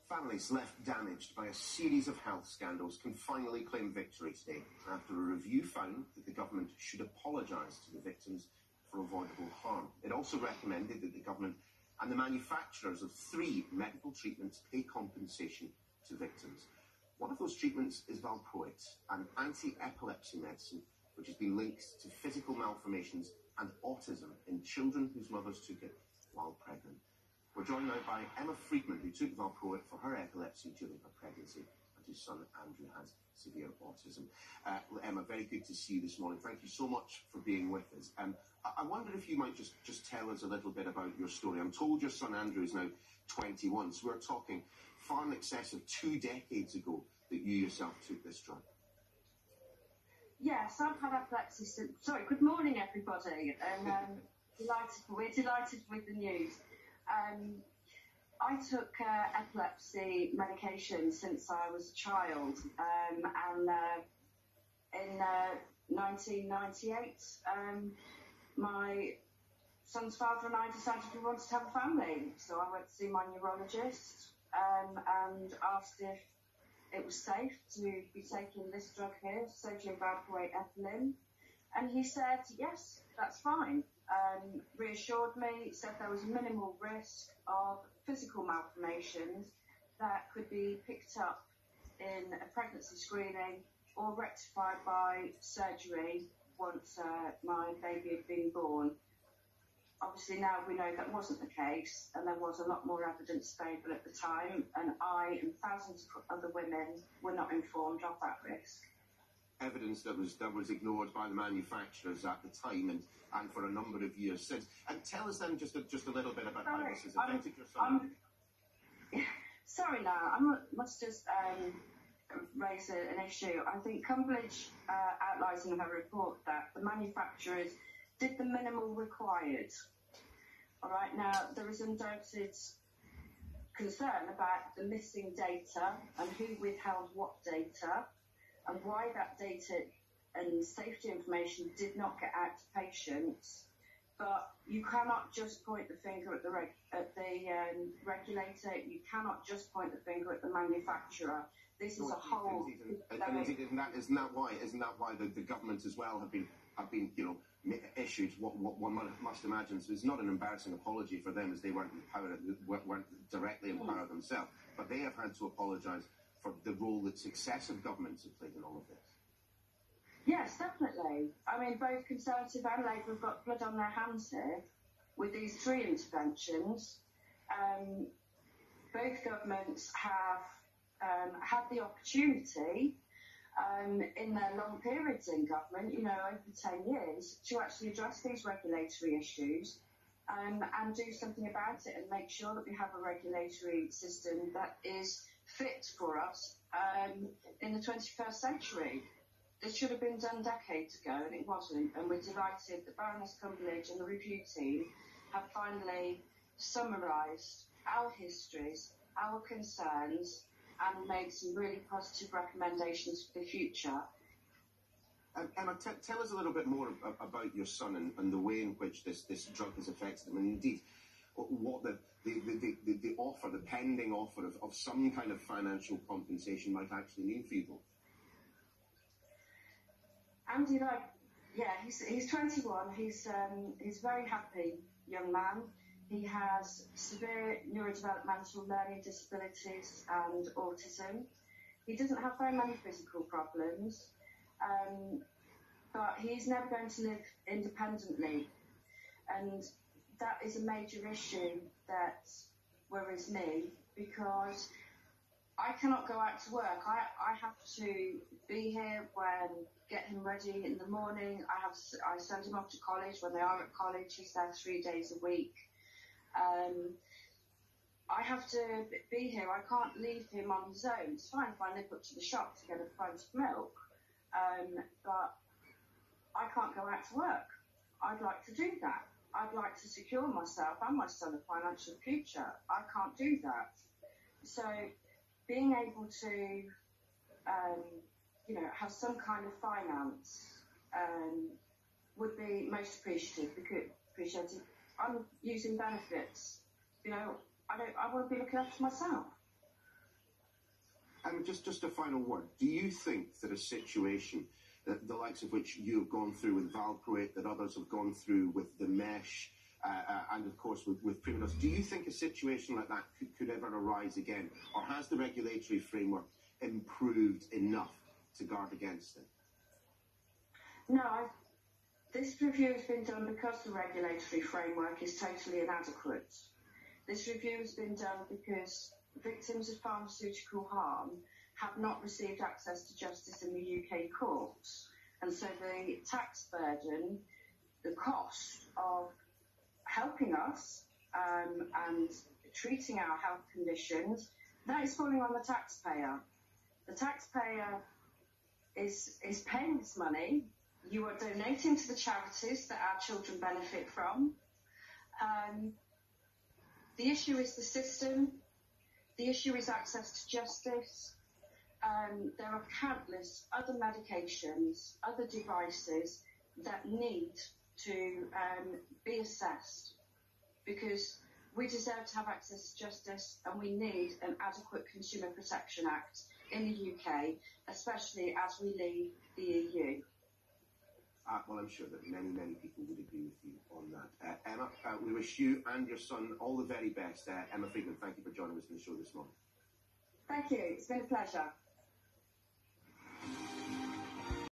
Families left damaged by a series of health scandals can finally claim victory today after a review found that the government should apologise to the victims for avoidable harm. It also recommended that the government and the manufacturers of 3 medical treatments pay compensation to victims. One of those treatments is valproate, an anti-epilepsy medicine which has been linked to physical malformations and autism in children whose mothers took it while pregnant. We're joined now by Emma Friedmann, who took valproate for her epilepsy during her pregnancy, and whose son Andrew has severe autism. Emma, very good to see you this morning. Thank you so much for being with us. I wonder if you might just tell us a little bit about your story. I'm told your son Andrew is now 21, so we're talking far in excess of 2 decades ago that you yourself took this drug. Yes, I've had epilepsy since... Sorry, good morning, everybody. And we're delighted with the news. I took epilepsy medication since I was a child, and in 1998, my son's father and I decided we wanted to have a family. So I went to see my neurologist and asked if it was safe to be taking this drug here, sodium valproate ethylene, and he said, yes, that's fine. Reassured me, said there was minimal risk of physical malformations that could be picked up in a pregnancy screening or rectified by surgery once my baby had been born. Obviously now we know that wasn't the case, and there was a lot more evidence available at the time, and I and thousands of other women were not informed of that risk. Evidence that was ignored by the manufacturers at the time and for a number of years since. And tell us then just a little bit about how this has affected your son. Sorry now, I must just raise an issue. I think Cumberlege outlines in her report that the manufacturers did the minimal required. All right, now there is undoubted concern about the missing data and who withheld what data, and why that data and safety information did not get out to patients. But you cannot just point the finger at the regulator. You cannot just point the finger at the manufacturer. This is a whole. Isn't that why the government as well have been issued what one must imagine. So it's not an embarrassing apology for them, as they weren't directly empowered themselves, but they have had to apologise for the role that successive governments have played in all of this. Yes, definitely. I mean, both Conservative and Labour have got blood on their hands here with these 3 interventions. Both governments have had the opportunity in their long periods in government, over 10 years, to actually address these regulatory issues and do something about it and make sure that we have a regulatory system that is fit for us in the 21st century. This should have been done decades ago, and it wasn't. And we're delighted that Baroness Cumberlege and the review team have finally summarised our histories, our concerns, and made some really positive recommendations for the future. Emma, tell us a little bit more about your son and the way in which this drug has affected him, and indeed what the offer, the pending offer of some kind of financial compensation might actually mean for you both. Andy, he's 21. He's a very happy young man. He has severe neurodevelopmental learning disabilities and autism. He doesn't have very many physical problems, but he's never going to live independently. And that is a major issue that worries me, because I cannot go out to work. I have to be here get him ready in the morning. I send him off to college. When they are at college, he's there 3 days a week. I have to be here. I can't leave him on his own. It's fine if I nip up to the shop to get a pint of milk, but I can't go out to work. I'd like to do that. I'd like to secure myself and my son a financial future. I can't do that. So being able to, have some kind of finance would be most appreciated. I'm using benefits. I want to be looking after myself. Just a final word. Do you think that a situation that the likes of which you have gone through with Valproate, that others have gone through with the mesh, and of course with Primados, do you think a situation like that could ever arise again? Or has the regulatory framework improved enough to guard against it? No, this review has been done because the regulatory framework is totally inadequate. This review has been done because victims of pharmaceutical harm have not received access to justice in the UK courts. And so the tax burden, the cost of helping us and treating our health conditions, that is falling on the taxpayer. The taxpayer is paying this money. You are donating to the charities that our children benefit from. The issue is the system. The issue is access to justice. There are countless other medications, other devices that need to be assessed, because we deserve to have access to justice, and we need an adequate Consumer Protection Act in the UK, especially as we leave the EU. Well, I'm sure that many, many people would agree with you on that. Emma, we wish you and your son all the very best. Emma Friedmann, thank you for joining us on the show this morning. Thank you. It's been a pleasure.